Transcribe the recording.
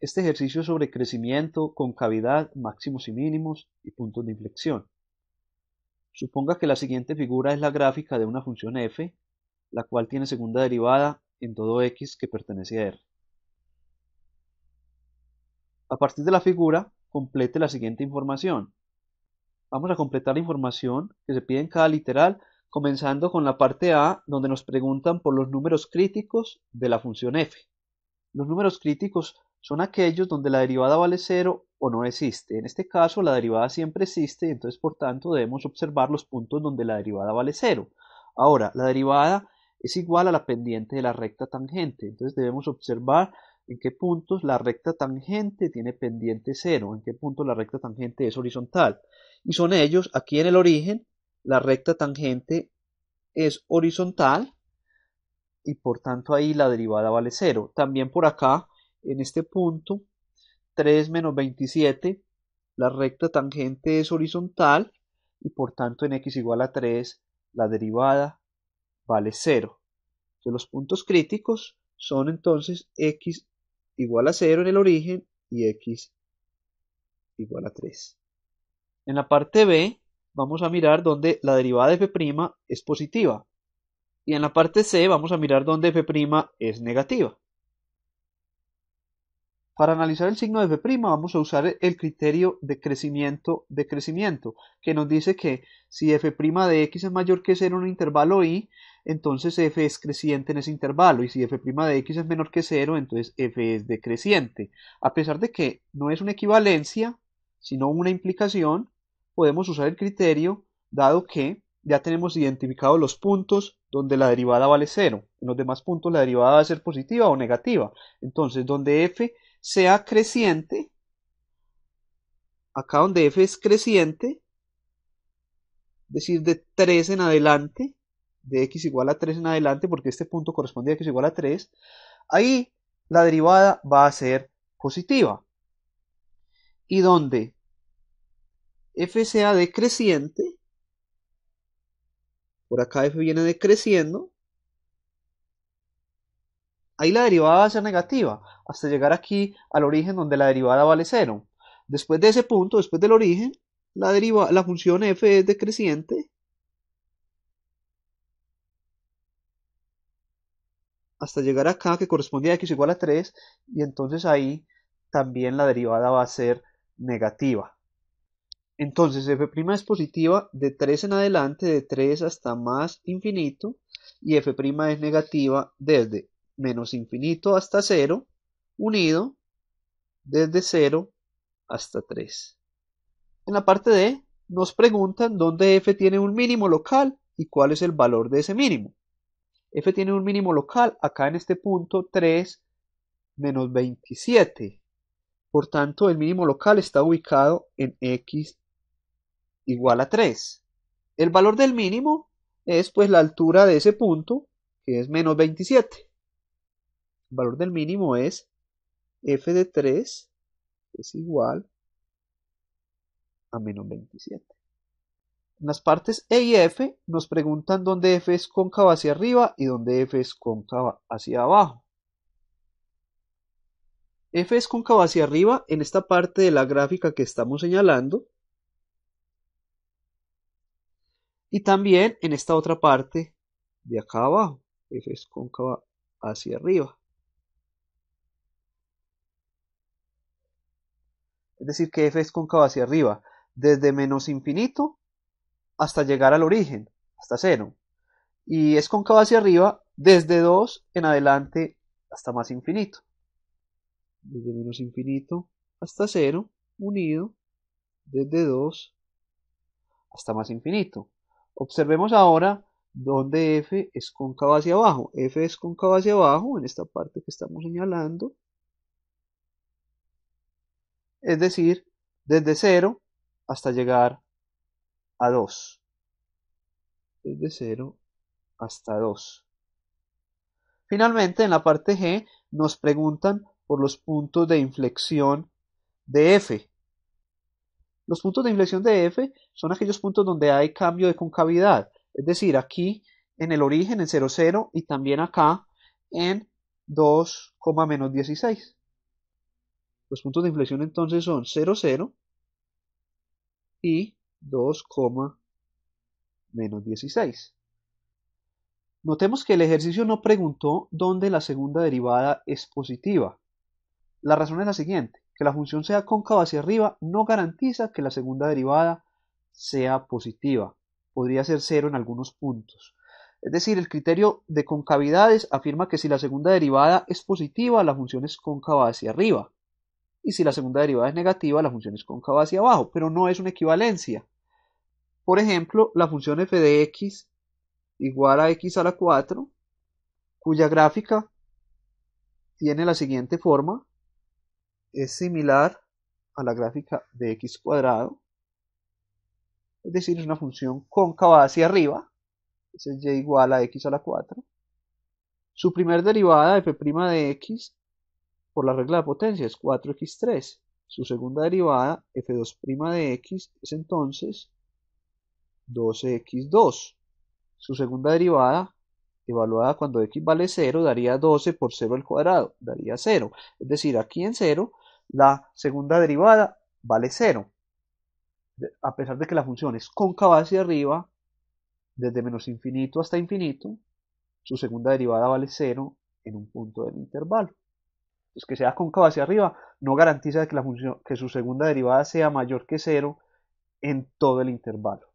este ejercicio sobre crecimiento, concavidad, máximos y mínimos y puntos de inflexión. Suponga que la siguiente figura es la gráfica de una función f, la cual tiene segunda derivada en todo x que pertenece a R. A partir de la figura, complete la siguiente información. Vamos a completar la información que se pide en cada literal, comenzando con la parte A, donde nos preguntan por los números críticos de la función f. Los números críticos son aquellos donde la derivada vale 0 o no existe. En este caso, la derivada siempre existe, entonces por tanto debemos observar los puntos donde la derivada vale 0. Ahora, la derivada es igual a la pendiente de la recta tangente, entonces debemos observar en qué puntos la recta tangente tiene pendiente 0, en qué puntos la recta tangente es horizontal. Y son ellos, aquí en el origen, la recta tangente es horizontal, y por tanto ahí la derivada vale 0. También por acá, en este punto, 3 menos 27, la recta tangente es horizontal y por tanto en x igual a 3 la derivada vale 0. Entonces, los puntos críticos son entonces x igual a 0 en el origen y x igual a 3. En la parte B vamos a mirar donde la derivada de f' es positiva. Y en la parte C vamos a mirar dónde f' es negativa. Para analizar el signo de f' vamos a usar el criterio de crecimiento, que nos dice que si f' de x es mayor que 0 en un intervalo i, entonces f es creciente en ese intervalo, y si f' de x es menor que 0, entonces f es decreciente. A pesar de que no es una equivalencia, sino una implicación, podemos usar el criterio dado que ya tenemos identificados los puntos donde la derivada vale 0. En los demás puntos la derivada va a ser positiva o negativa. Entonces, donde f sea creciente, acá donde f es creciente, es decir, de 3 en adelante, de x igual a 3 en adelante, porque este punto corresponde a x igual a 3, ahí la derivada va a ser positiva. Y donde f sea decreciente, por acá f viene decreciendo, ahí la derivada va a ser negativa, hasta llegar aquí al origen donde la derivada vale 0. Después de ese punto, después del origen, la función f es decreciente hasta llegar acá, que corresponde a x igual a 3, y entonces ahí también la derivada va a ser negativa. Entonces f' es positiva de 3 en adelante, de 3 hasta más infinito, y f' es negativa desde menos infinito hasta 0, unido desde 0 hasta 3. En la parte D nos preguntan dónde f tiene un mínimo local y cuál es el valor de ese mínimo. F tiene un mínimo local acá en este punto 3 menos 27. Por tanto, el mínimo local está ubicado en x igual a 3. El valor del mínimo es pues la altura de ese punto, que es menos 27. El valor del mínimo es f de 3 es igual a menos 27. En las partes E y F nos preguntan dónde F es cóncava hacia arriba y dónde F es cóncava hacia abajo. F es cóncava hacia arriba en esta parte de la gráfica que estamos señalando y también en esta otra parte de acá abajo. F es cóncava hacia arriba. Es decir, que F es cóncava hacia arriba desde menos infinito hasta llegar al origen, hasta 0. Y es cóncava hacia arriba desde 2 en adelante hasta más infinito. Desde menos infinito hasta 0, unido desde 2 hasta más infinito. Observemos ahora dónde f es cóncava hacia abajo. F es cóncava hacia abajo en esta parte que estamos señalando. Es decir, desde 0 hasta llegar a 2. Desde 0 hasta 2. Finalmente, en la parte G nos preguntan por los puntos de inflexión de f. Los puntos de inflexión de f son aquellos puntos donde hay cambio de concavidad, es decir, aquí en el origen en 0, 0 y también acá en 2, menos 16. Los puntos de inflexión entonces son 0, 0 y 2, menos 16. Notemos que el ejercicio no preguntó dónde la segunda derivada es positiva. La razón es la siguiente, que la función sea cóncava hacia arriba no garantiza que la segunda derivada sea positiva. Podría ser 0 en algunos puntos. Es decir, el criterio de concavidades afirma que si la segunda derivada es positiva, la función es cóncava hacia arriba. Y si la segunda derivada es negativa, la función es cóncava hacia abajo, pero no es una equivalencia. Por ejemplo, la función f de x igual a x a la 4, cuya gráfica tiene la siguiente forma, es similar a la gráfica de x cuadrado, es decir, es una función cóncava hacia arriba, ese es y igual a x a la 4. Su primer derivada, f' de x, por la regla de potencia, es 4x3. Su segunda derivada, f2' de x, es entonces 12x2. Su segunda derivada, evaluada cuando x vale 0, daría 12 por 0 al cuadrado, daría 0. Es decir, aquí en 0, la segunda derivada vale 0. A pesar de que la función es cóncava hacia arriba, desde menos infinito hasta infinito, su segunda derivada vale 0 en un punto del intervalo. Entonces, que sea cóncava hacia arriba no garantiza que su segunda derivada sea mayor que 0 en todo el intervalo.